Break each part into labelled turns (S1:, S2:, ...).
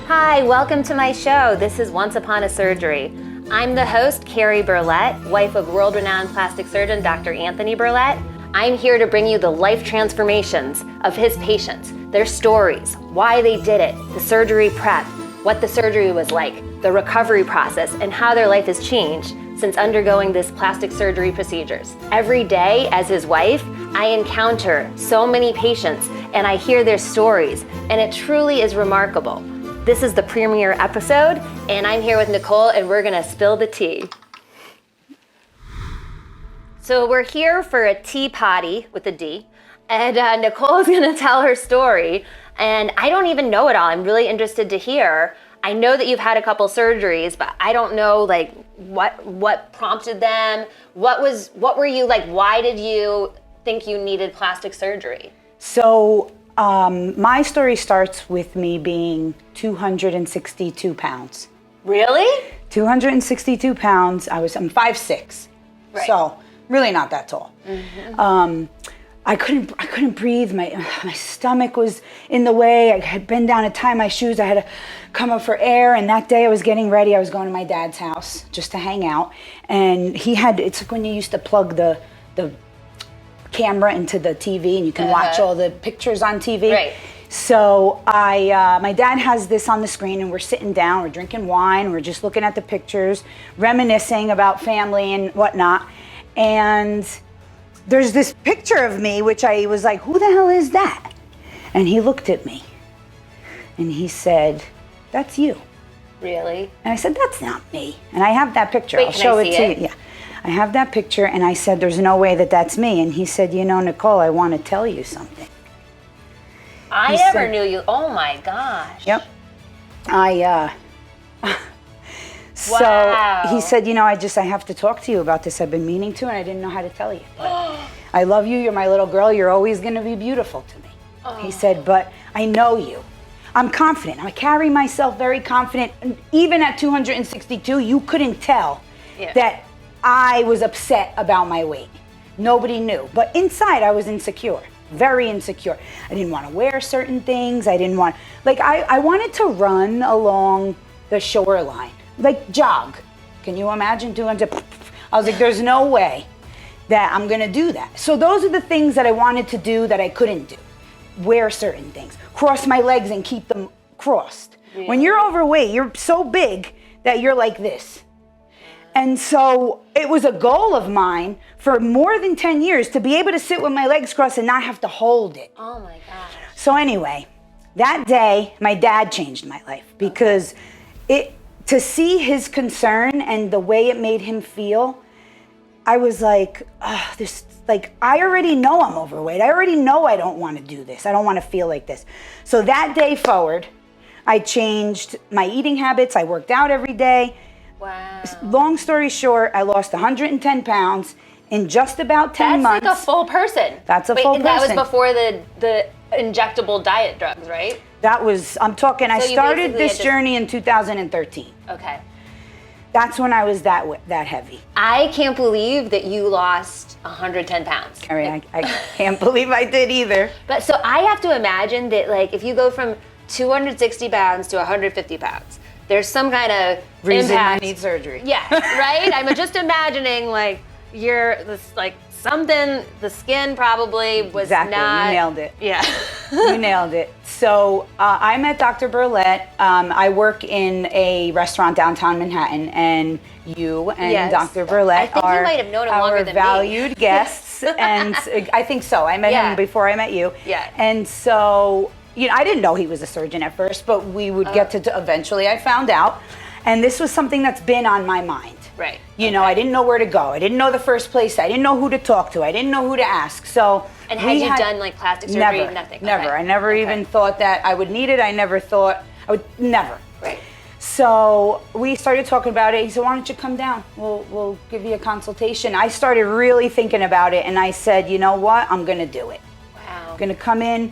S1: Hi, welcome to my show. This is Once Upon a Surgery. I'm the host, Carrie Berlet, wife of world-renowned plastic surgeon Dr. Anthony Berlet. I'm here to bring you the life transformations of his patients, their stories, why they did it, the surgery prep, what the surgery was like, the recovery process, and how their life has changed since undergoing this plastic surgery procedures. Every day, as his wife, I encounter so many patients and I hear their stories, and it truly is remarkable. This is the premiere episode, and I'm here with Nicole, and we're gonna spill the tea. So we're here for a tea potty with a D, and Nicole's gonna tell her story, and I don't even know it all. I'm really interested to hear. I know that you've had a couple surgeries, but I don't know like what prompted them. What were you like? Why did you think you needed plastic surgery?
S2: So my story starts with me being 262 pounds.
S1: Really?
S2: 262 pounds. I'm 5'6",
S1: right.
S2: So really not that tall.
S1: Mm-hmm.
S2: I couldn't breathe. My stomach was in the way. I had bent down to tie my shoes. I had to come up for air. And that day I was getting ready. I was going to my dad's house just to hang out. And it's like when you used to plug the camera into the TV and you can watch all the pictures on TV.
S1: Right.
S2: So my dad has this on the screen and we're sitting down, we're drinking wine, we're just looking at the pictures, reminiscing about family and whatnot. And there's this picture of me, which I was like, who the hell is that? And he looked at me and he said, that's you.
S1: Really?
S2: And I said, that's not me. And I have that picture.
S1: Wait,
S2: I'll show it to
S1: it?
S2: you. Yeah. I have that picture and I said, there's no way that that's me. And he said, you know, Nicole, I want to tell you something.
S1: I
S2: He
S1: never
S2: said-
S1: knew you. Oh my gosh.
S2: Yep. So
S1: Wow.
S2: he said, you know, I have to talk to you about this. I've been meaning to, and I didn't know how to tell you. But I love you. You're my little girl. You're always going to be beautiful to me. He said, but I know you. I'm confident. I carry myself very confident. And even at 262, you couldn't tell that I was upset about my weight. Nobody knew. But inside, I was insecure. Very insecure. I didn't want to wear certain things. I didn't want, I wanted to run along the shoreline, like jog. Can you imagine 200? I was like, there's no way that I'm going to do that. So those are the things that I wanted to do that I couldn't do. Wear certain things. Cross my legs and keep them crossed. Yeah. When you're overweight, you're so big that you're like this. And so it was a goal of mine for more than 10 years to be able to sit with my legs crossed and not have to hold it.
S1: Oh my gosh.
S2: So anyway, that day, my dad changed my life because to see his concern and the way it made him feel, I was like, I already know I'm overweight. I already know I don't want to do this. I don't want to feel like this. So that day forward, I changed my eating habits. I worked out every day.
S1: Wow.
S2: Long story short, I lost 110 pounds in just about 10 months.
S1: That's like a full person.
S2: That's a full person.
S1: That was before the injectable diet drugs, right?
S2: I'm talking, I started this journey in 2013.
S1: Okay.
S2: That's when I was that heavy.
S1: I can't believe that you lost 110 pounds.
S2: Carrie, I can't believe I did either.
S1: But so I have to imagine that like if you go from 260 pounds to 150 pounds, there's some kind of
S2: reason
S1: impact.
S2: I need surgery.
S1: Yeah, right? I'm just imagining like you're this like something, the skin probably was
S2: exactly.
S1: not.
S2: You nailed it.
S1: Yeah.
S2: You nailed it. So I met Dr. Berlet. I work in a restaurant downtown Manhattan, and you and Dr. Berlet
S1: you might have known him longer
S2: our
S1: than
S2: valued
S1: me.
S2: guests. And I think so. I met him before I met you.
S1: Yeah.
S2: And so, I didn't know he was a surgeon at first, but we would get to eventually I found out. And this was something that's been on my mind.
S1: Right.
S2: You know, I didn't know where to go. I didn't know the first place. I didn't know who to talk to. I didn't know who to ask. So.
S1: And had you done like plastic surgery?
S2: Never.
S1: Nothing.
S2: Never.
S1: Okay.
S2: I never even thought that I would need it. I never thought I would. Never.
S1: Right.
S2: So we started talking about it. He said, "Why don't you come down? We'll give you a consultation." I started really thinking about it, and I said, "You know what? I'm going to do it.
S1: Wow.
S2: I'm going to come in."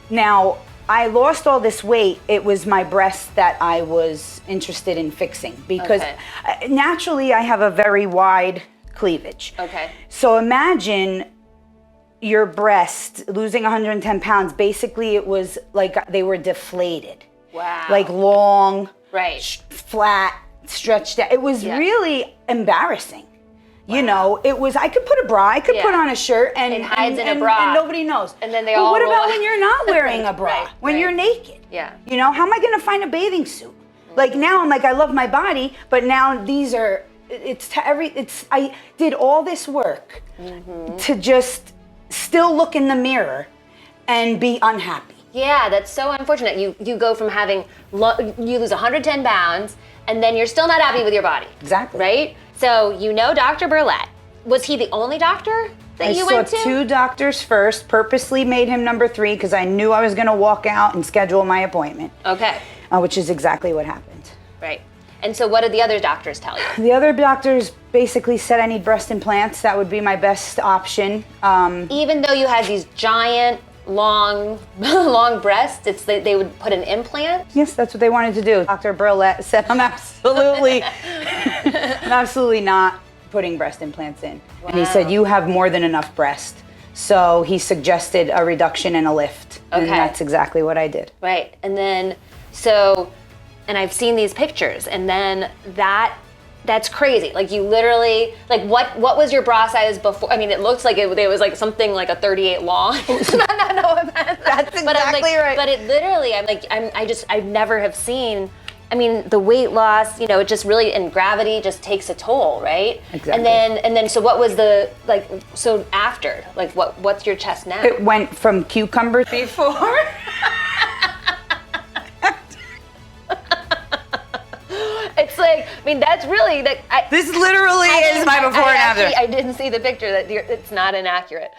S2: Now I lost all this weight. It was my breasts that I was interested in fixing because naturally I have a very wide cleavage.
S1: Okay.
S2: So imagine your breast losing 110 pounds. Basically, it was like they were deflated.
S1: Wow.
S2: Like long,
S1: Right.
S2: flat, stretched out. It was really embarrassing. You know, it was, I could put a bra, I could put on a shirt and
S1: it hides in a
S2: and
S1: bra.
S2: and nobody knows.
S1: And then they
S2: but
S1: all
S2: what
S1: roll.
S2: about when you're not wearing a bra?
S1: Right,
S2: when
S1: right.
S2: you're naked?
S1: Yeah.
S2: You know, how am I going to find a bathing suit? Like now I'm like, I love my body, but now these are, I did all this work to just still look in the mirror and be unhappy.
S1: Yeah, that's so unfortunate. You go from having, you lose 110 pounds, and then you're still not happy with your body.
S2: Exactly.
S1: Right? So you know Dr. Berlet. Was he the only doctor that you went to?
S2: I saw 2 doctors first, purposely made him number 3 because I knew I was going to walk out and schedule my appointment.
S1: Okay.
S2: Which is exactly what happened.
S1: Right. And so what did the other doctors tell you?
S2: The other doctors basically said I need breast implants. That would be my best option.
S1: Even though you had these giant, long breasts, they would put an implant?
S2: Yes, that's what they wanted to do. Dr. Berlet said I'm absolutely not putting breast implants in. Wow. And he said, you have more than enough breast. So he suggested a reduction and a lift. Okay. And that's exactly what I did.
S1: Right. And then, and I've seen these pictures, and then that's crazy. Like you literally, like what was your bra size before? I mean, it looks like it was like something like a 38 long. No offense.
S2: That's exactly right.
S1: But it literally, I never have seen, I mean, the weight loss, you know, it just really, and gravity just takes a toll, right?
S2: Exactly.
S1: And then so what was the, like, so after, like what's your chest now?
S2: It went from cucumber before.
S1: It's like, I mean, that's really,
S2: this literally is my before and after.
S1: I didn't see the picture, it's not inaccurate.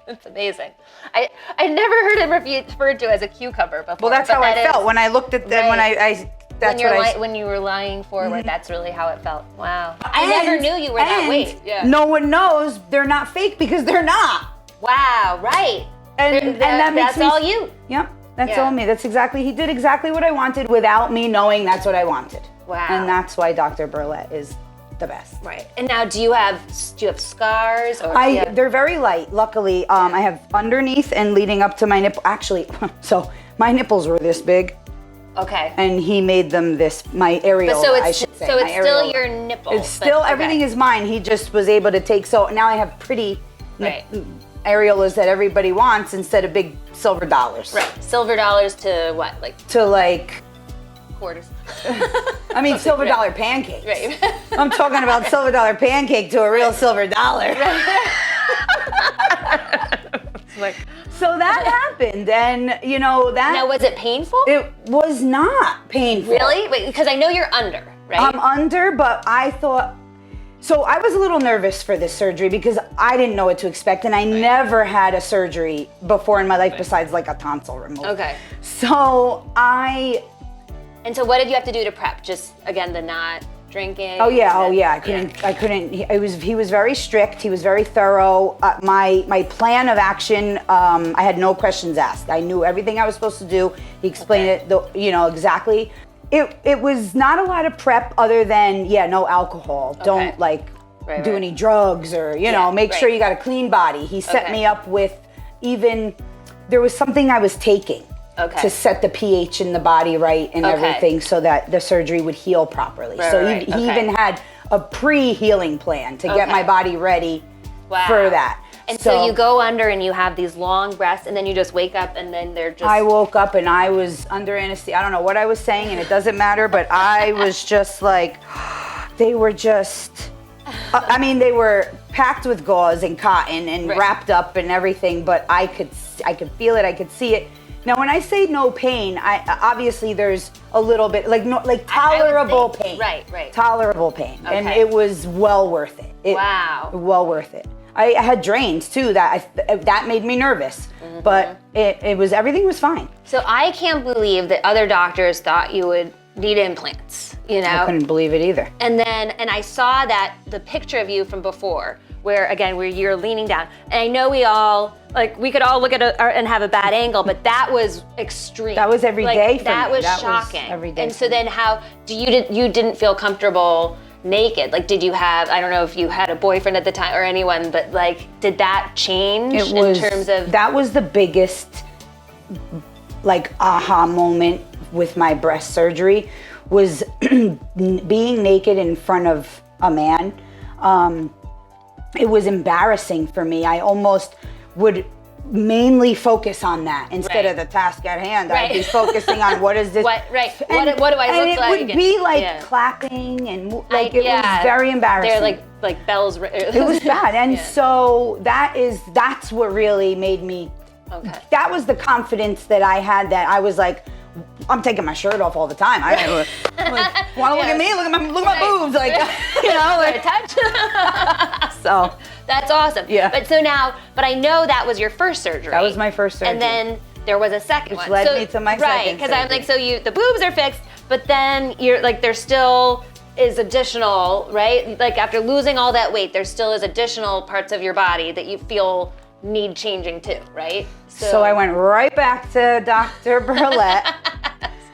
S1: It's amazing. I never heard him referred to as a cucumber before.
S2: Well, that's how I felt when I looked at them,
S1: right. When you were lying forward, that's really how it felt. Wow. I never knew you were that weight. Yeah.
S2: No one knows they're not fake because they're not.
S1: Wow, right.
S2: And that's
S1: all you.
S2: Yep. That's all me. He did exactly what I wanted without me knowing that's what I wanted.
S1: Wow.
S2: And that's why Dr. Berlet is the best.
S1: Right. And now do you have scars? Or
S2: They're very light, luckily. I have underneath and leading up to my nipple. Actually, so my nipples were this big.
S1: Okay.
S2: And he made them my areola, I should say.
S1: So it's still your nipples.
S2: It's still, everything is mine. He just was able to take, so now I have pretty areolas that everybody wants instead of big silver dollars.
S1: Right. Silver dollars to what? Quarters.
S2: I mean, silver dollar pancakes.
S1: Right.
S2: I'm talking about silver dollar pancake to a real silver dollar. So that happened, and you know that.
S1: Now, was it painful?
S2: It was not painful.
S1: Really? Wait, because I know you're under, right?
S2: I'm under, but I thought. So I was a little nervous for this surgery because I didn't know what to expect, and I never had a surgery before in my life besides like a tonsil removal.
S1: Okay.
S2: So
S1: And so what did you have to do to prep? Just, again, the not drinking?
S2: Oh yeah. I couldn't. He was very strict. He was very thorough. My plan of action, I had no questions asked. I knew everything I was supposed to do. He explained it, exactly. It was not a lot of prep other than, no alcohol. Okay. Don't do any drugs or, make sure you got a clean body. He set me up with there was something I was taking. Okay. To set the pH in the body right and everything so that the surgery would heal properly. He even had a pre-healing plan to get my body ready for that.
S1: And so you go under and you have these long breasts and then you just wake up and then they're just...
S2: I woke up and I was under anesthesia. I don't know what I was saying and it doesn't matter, but I was just like, they were just... they were packed with gauze and cotton and wrapped up and everything, but I could feel it, I could see it. Now, when I say no pain, obviously there's a little bit, tolerable pain.
S1: Right.
S2: Tolerable pain. Okay. And it was well worth it.
S1: Wow.
S2: Well worth it. I had drains too, that made me nervous, but everything was fine.
S1: So I can't believe that other doctors thought you would need implants,
S2: I couldn't believe it either.
S1: And I saw the picture of you from before, where you're leaning down. And I know we could all look at it and have a bad angle, but that was extreme.
S2: That was every day for
S1: that
S2: me.
S1: Was shocking.
S2: Was every day.
S1: And so then you didn't feel comfortable naked? Like, did you have, I don't know if you had a boyfriend at the time or anyone, but did that change in terms of?
S2: That was the biggest like aha moment with my breast surgery was being naked in front of a man. It was embarrassing for me. I almost would mainly focus on that instead of the task at hand. I'd be focusing on what is this?
S1: What do I look like?
S2: And it would be like clapping and like it was very embarrassing.
S1: They're like bells.
S2: It was bad, and so that's what really made me.
S1: Okay.
S2: That was the confidence that I had. That I was like, I'm taking my shirt off all the time. Want to look at me? Look at my boobs, like like
S1: touch.
S2: So
S1: that's awesome.
S2: Yeah.
S1: But I know that was your first surgery.
S2: That was my first surgery.
S1: And then there was a second one.
S2: Which led me to my second
S1: Right, because I'm
S2: surgery.
S1: like, so the boobs are fixed, but then you're like, there still is additional, right? Like after losing all that weight, there still is additional parts of your body that you feel need changing too, right?
S2: So I went right back to Dr. Berlet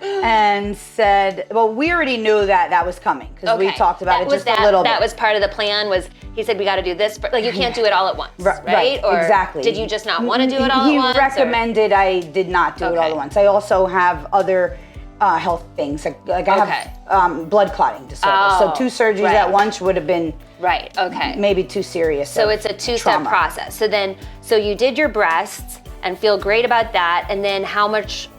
S2: and said, well, we already knew that was coming because we talked about it just a little bit.
S1: That was part of the plan was, he said, we got to do this. Like you can't do it all at once, right? Or
S2: exactly.
S1: Did you just not want to do it all at once?
S2: He recommended I did not do it all at once. I also have other health things. Like I have blood clotting disorder. So 2 surgeries at once would have been maybe too serious.
S1: So it's a 2-step process. So you did your breasts and feel great about that. And then how much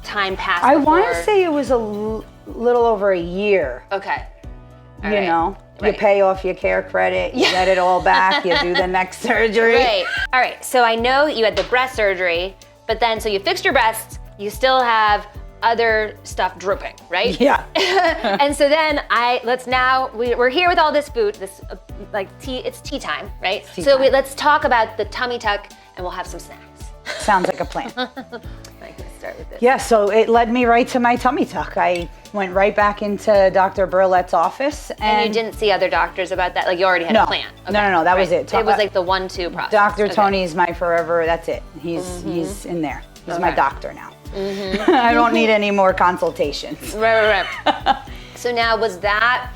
S1: time passed
S2: I
S1: before?
S2: want to say it was a little over a year.
S1: Okay.
S2: You know, you pay off your care credit, you get it all back, you do the next surgery.
S1: Right. All right. So I know you had the breast surgery, but then so you fixed your breasts, you still have other stuff drooping, right?
S2: Yeah.
S1: And so then we're here with all this food, this like tea. It's tea time, right? Let's talk about the tummy tuck, and we'll have some snacks.
S2: Sounds like a plan.
S1: I'm gonna start with this.
S2: Yeah, so it led me right to my tummy tuck. I went right back into Dr. Berlet's office.
S1: And you didn't see other doctors about that? Like you already had a plan? Okay.
S2: No, that was it.
S1: It was like the 1-2 process.
S2: Dr. Tony's my forever, that's it. He's in there. He's my doctor now. I don't need any more consultations.
S1: Right. So now was that,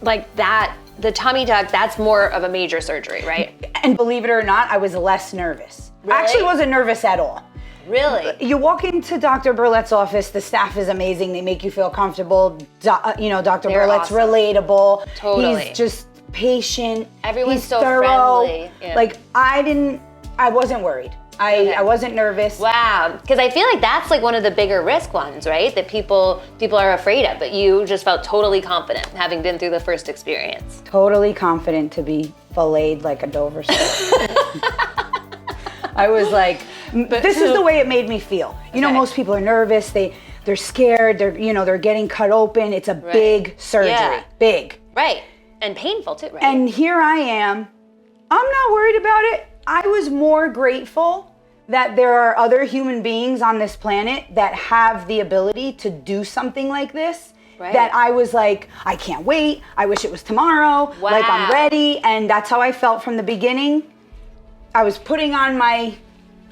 S1: the tummy tuck, that's more of a major surgery, right?
S2: And believe it or not, I was less nervous.
S1: Really?
S2: I actually wasn't nervous at all.
S1: Really?
S2: You walk into Dr. Berlet's office, the staff is amazing. They make you feel comfortable. Dr. Berlet's relatable.
S1: Totally.
S2: He's just patient.
S1: Everyone's
S2: He's
S1: so
S2: thorough.
S1: friendly. Yeah.
S2: Like I wasn't worried. I wasn't nervous.
S1: Wow, because I feel like that's like one of the bigger risk ones, right? That people are afraid of, but you just felt totally confident having been through the first experience.
S2: Totally confident to be filleted like a Dover sole. I was like, this is the way it made me feel. You know, most people are nervous. They're scared. They're getting cut open. It's a big surgery.
S1: Yeah.
S2: Big.
S1: Right. And painful too, right?
S2: And here I am. I'm not worried about it. I was more grateful that there are other human beings on this planet that have the ability to do something like this. Right. That I was like, I can't wait. I wish it was tomorrow.
S1: Wow.
S2: Like I'm ready. And that's how I felt from the beginning. I was putting on my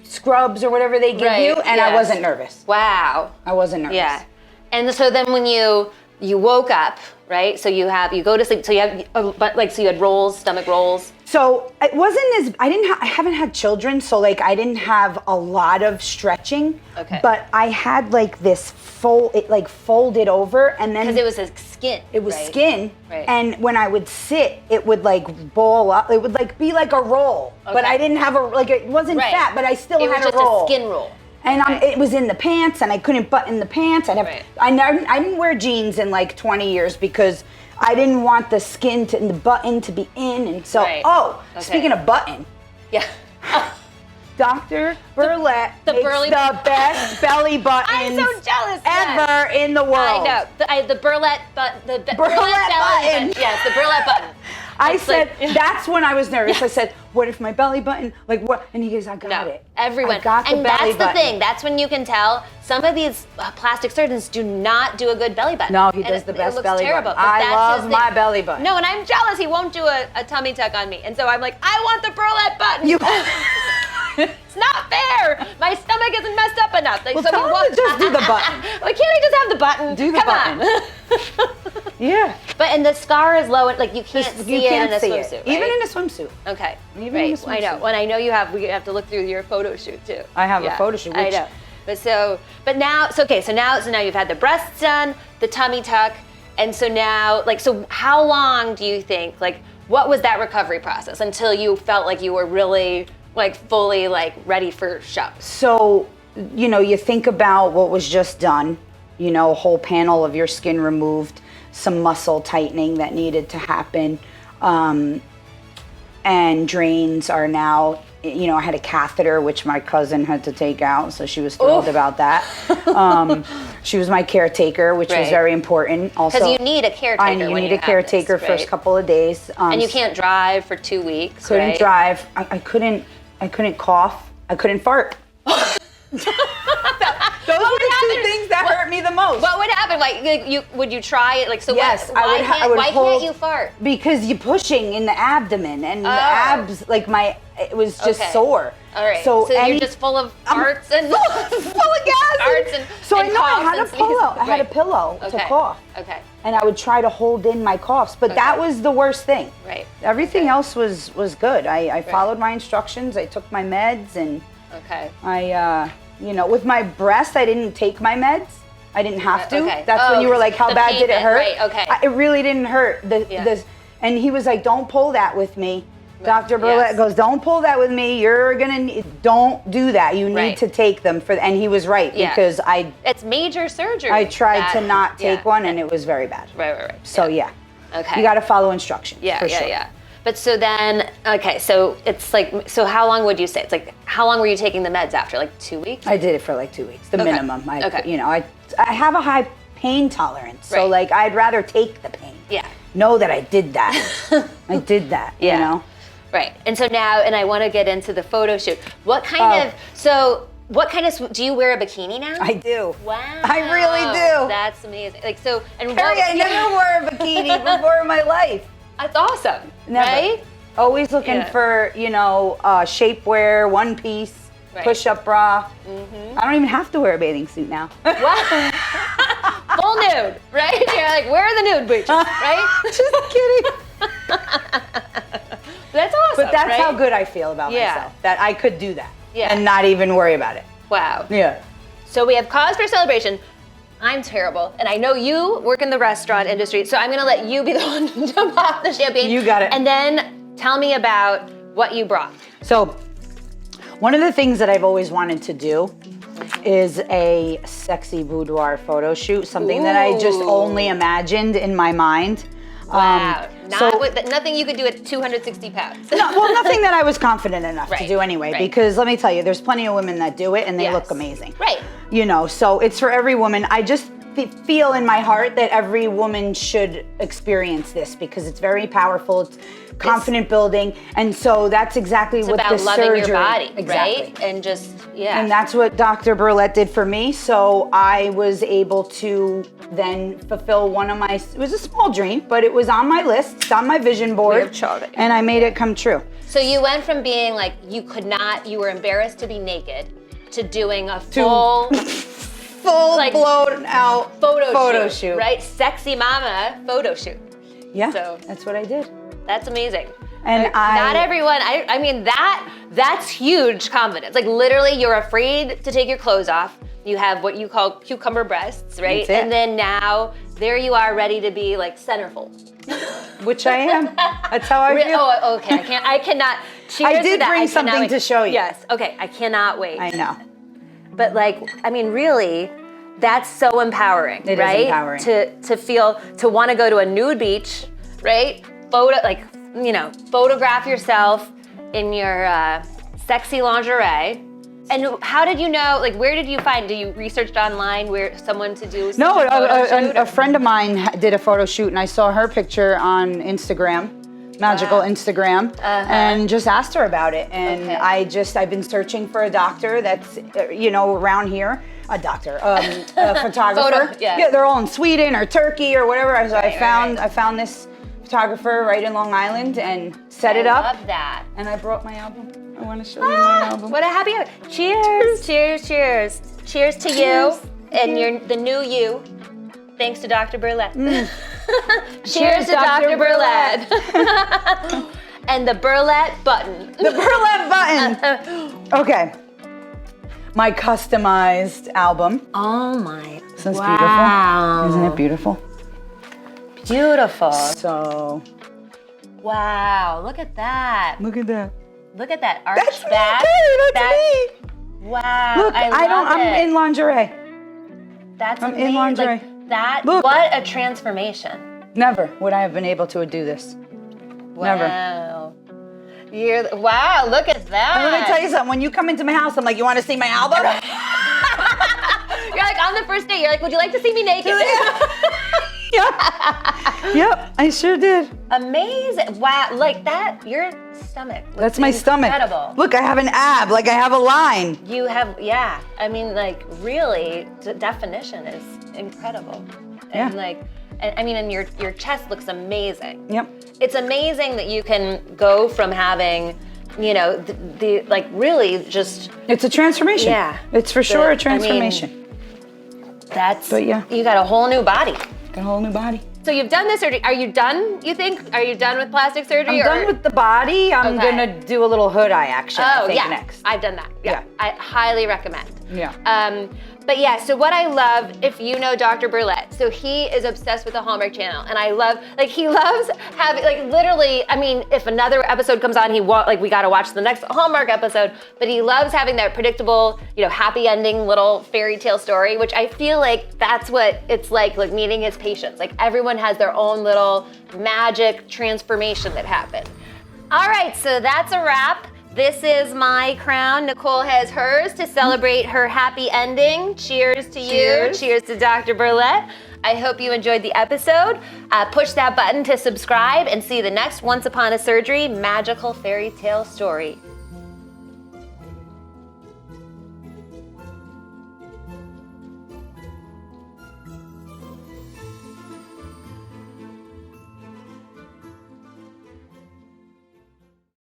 S2: scrubs or whatever they give you, and I wasn't nervous.
S1: Wow.
S2: I wasn't nervous.
S1: Yeah. And so then when you woke up, right? So you go to sleep. So you have, so you had rolls, stomach rolls.
S2: So it wasn't I haven't had children, so like I didn't have a lot of stretching. Okay. But I had like this folded over, and then
S1: because it was a skin.
S2: It was skin,
S1: right.
S2: And when I would sit, it would like ball up. It would like be like a roll, but I didn't have it wasn't fat, but I still had a roll. It was just a skin roll. And it was in the pants, and I couldn't button the pants. I didn't wear jeans in like 20 years because I didn't want the skin and the button to be in. And so, speaking of button, Dr. Berlet makes the best belly buttons
S1: I'm so jealous
S2: ever in the world.
S1: I know. The Berlet button. The
S2: Berlet button.
S1: Yes, the Berlet button.
S2: I said, that's when I was nervous. I said, what if my belly button, like what? And he goes, I got it.
S1: Everyone.
S2: I got the belly button.
S1: And that's the thing. That's when you can tell some of these plastic surgeons do not do a good belly button.
S2: No, he does the best belly button. I love my belly button.
S1: No, and I'm jealous. He won't do a tummy tuck on me. And so I'm like, I want the Berlet button. It's not fair. My stomach isn't messed up enough.
S2: Well, so tell him to just do the button.
S1: Why can't I just have the button?
S2: Do the button. Yeah.
S1: And the scar is low, like you can't see it in a swimsuit. Right?
S2: Even in a swimsuit.
S1: Okay.
S2: Even in a swimsuit.
S1: I know. When I know we have to look through your photo shoot too.
S2: I have a photo shoot.
S1: I know. But now, so now you've had the breasts done, the tummy tuck, and so now, like, so how long do you think, like, what was that recovery process until you felt like you were really, like, fully, like, ready for show?
S2: So, you know, you think about what was just done, you know, a whole panel of your skin removed, some muscle tightening that needed to happen, and drains are now, you know, I had a catheter, which my cousin had to take out, so she was thrilled about that. She was my caretaker, which was very important. Also,
S1: because you need a caretaker.
S2: You need a caretaker first couple of days.
S1: And you can't drive for 2 weeks.
S2: Couldn't drive. I couldn't cough. I couldn't fart. Those are the two things that hurt me the most.
S1: What would happen? Like, would you try it? Like, so
S2: yes,
S1: why can't you fart?
S2: Because you're pushing in the abdomen, and the abs, like it was just sore.
S1: All right. So you're just full of farts and
S2: full of gas.
S1: Farts and
S2: so
S1: and
S2: I know I had a pillow. I had a
S1: Right.
S2: pillow to cough.
S1: Okay.
S2: And I would try to hold in my coughs, but that was the worst thing.
S1: Right.
S2: Everything else was good. I followed my instructions. I took my meds, and I you know, with my breast, I didn't take my meds. I didn't have to.
S1: Okay.
S2: That's when you were like, how bad did it hurt?
S1: Right, okay.
S2: It really didn't hurt. And he was like, don't pull that with me. Dr. Berlet goes, don't pull that with me. You're gonna don't do that. You need to take them and he was right because
S1: it's major surgery.
S2: I tried to not take one and it was very bad.
S1: Right.
S2: So
S1: okay.
S2: You got to follow instructions.
S1: Yeah. But so then, okay, so it's like, so how long would you say? It's like, how long were you taking the meds after? Like 2 weeks?
S2: I did it for like 2 weeks, the minimum. You know, I have a high pain tolerance, so like I'd rather take the pain.
S1: Yeah.
S2: Know that I did that. I did that, you know?
S1: Right. And so now, and I want to get into the photo shoot. What kind of, do you wear a bikini now?
S2: I do.
S1: Wow.
S2: I really do.
S1: That's amazing. Like, so, and
S2: Carrie, I never wore a bikini before in my life.
S1: That's awesome.
S2: Never.
S1: Right?
S2: Always looking for, you know, shapewear, one piece, push-up bra. I don't even have to wear a bathing suit now.
S1: Wow. Full nude, right? You're like, where are the nude boots, right?
S2: Just kidding.
S1: That's awesome.
S2: But that's how good I feel about myself, that I could do that and not even worry about it.
S1: Wow.
S2: Yeah.
S1: So we have cause for celebration. I'm terrible, and I know you work in the restaurant industry, so I'm gonna let you be the one to pop the champagne.
S2: You got it.
S1: And then tell me about what you brought.
S2: So, one of the things that I've always wanted to do is a sexy boudoir photo shoot, something that I just only imagined in my mind.
S1: Wow. Nothing you could do at 260 pounds.
S2: Nothing that I was confident enough to do anyway, because let me tell you, there's plenty of women that do it and they look amazing.
S1: Right.
S2: You know, so it's for every woman. I just feel in my heart that every woman should experience this because it's very powerful. It's confident building, and so that's exactly what the surgery. It's about loving your body,
S1: right? And just
S2: And that's what Dr. Berlet did for me. So I was able to then fulfill one of my. It was a small dream, but it was on my list. It's on my vision board, and I made it come true.
S1: So you went from being like you were embarrassed to be naked, to doing a full
S2: like, blown out photo shoot,
S1: right? Sexy mama photo shoot.
S2: Yeah, so that's what I did.
S1: That's amazing.
S2: And
S1: not everyone, I mean, that's huge confidence. Like literally you're afraid to take your clothes off. You have what you call cucumber breasts, right?
S2: That's it.
S1: And then now there you are ready to be like centerfold.
S2: Which I am. That's how I feel.
S1: Oh, okay. I cannot. Cheers
S2: I did bring something to show you.
S1: Yes. Okay. I cannot wait.
S2: I know.
S1: But like, I mean, really, that's so empowering, right?
S2: It is empowering.
S1: To feel, to want to go to a nude beach, right? Photograph yourself in your sexy lingerie. And how did you know, like, where did you find, you researched online where someone to do
S2: No, a friend of mine did a photo shoot and I saw her picture on Instagram, magical Instagram, and just asked her about it. And I've been searching for a doctor that's, around here, a photographer. Yeah, they're all in Sweden or Turkey or whatever. So I found this photographer right in Long Island and set it up.
S1: I love that.
S2: And I brought my album. I want to show you my album.
S1: What a happy hour. Cheers, cheers, cheers. Cheers to you and the new you. Thanks to Dr. Berlet. Cheers to Dr. Berlet. And the Berlet button.
S2: The Berlet button. Okay. my customized album.
S1: Oh my.
S2: This is
S1: wow.
S2: beautiful. Isn't it beautiful?
S1: Beautiful.
S2: So.
S1: Wow, look at that.
S2: Look at that.
S1: Look at that arch
S2: That's
S1: back.
S2: me, that's me.
S1: Wow.
S2: Look, I'm in lingerie.
S1: That's
S2: I'm
S1: amazing.
S2: in lingerie.
S1: Like that,
S2: Look.
S1: what a transformation.
S2: Never would I have been able to do this. Never.
S1: Wow. Wow, look at that.
S2: And let me tell you something. When you come into my house, I'm like, you want to see my album?
S1: You're like, on the first date, you're like, would you like to see me naked?
S2: Yep, I sure did.
S1: Amazing. Wow, like that, your stomach.
S2: That's my stomach.
S1: Incredible.
S2: Look, I have an ab, like I have a line.
S1: You have, yeah. I mean, like, really, the definition is incredible. And
S2: Yeah.
S1: like, I mean, and your chest looks amazing.
S2: Yep.
S1: It's amazing that you can go from having, you know, the like really just.
S2: It's a transformation.
S1: Yeah.
S2: It's for sure a transformation.
S1: That's.
S2: But yeah.
S1: You got a whole new body.
S2: Got a whole new body.
S1: So you've done this surgery. Are you done, you think? Are you done with plastic surgery?
S2: I'm done with the body. I'm
S1: Okay.
S2: gonna do a little hood eye action, I think,
S1: yeah.
S2: next.
S1: I've done that. Yeah.
S2: Yeah.
S1: I highly recommend.
S2: Yeah.
S1: But yeah, so what I love, if you know Dr. Berlet, so he is obsessed with the Hallmark Channel, and I love, like, he loves having, like, literally, I mean, if another episode comes on, we gotta watch the next Hallmark episode, but he loves having that predictable, you know, happy ending little fairy tale story, which I feel like that's what it's like meeting his patients. Like, everyone has their own little magic transformation that happened. All right, so that's a wrap. This is my crown. Nicole has hers to celebrate her happy ending. Cheers to you. Cheers to Dr. Berlet. I hope you enjoyed the episode. Push that button to subscribe and see the next Once Upon a Surgery magical fairy tale story.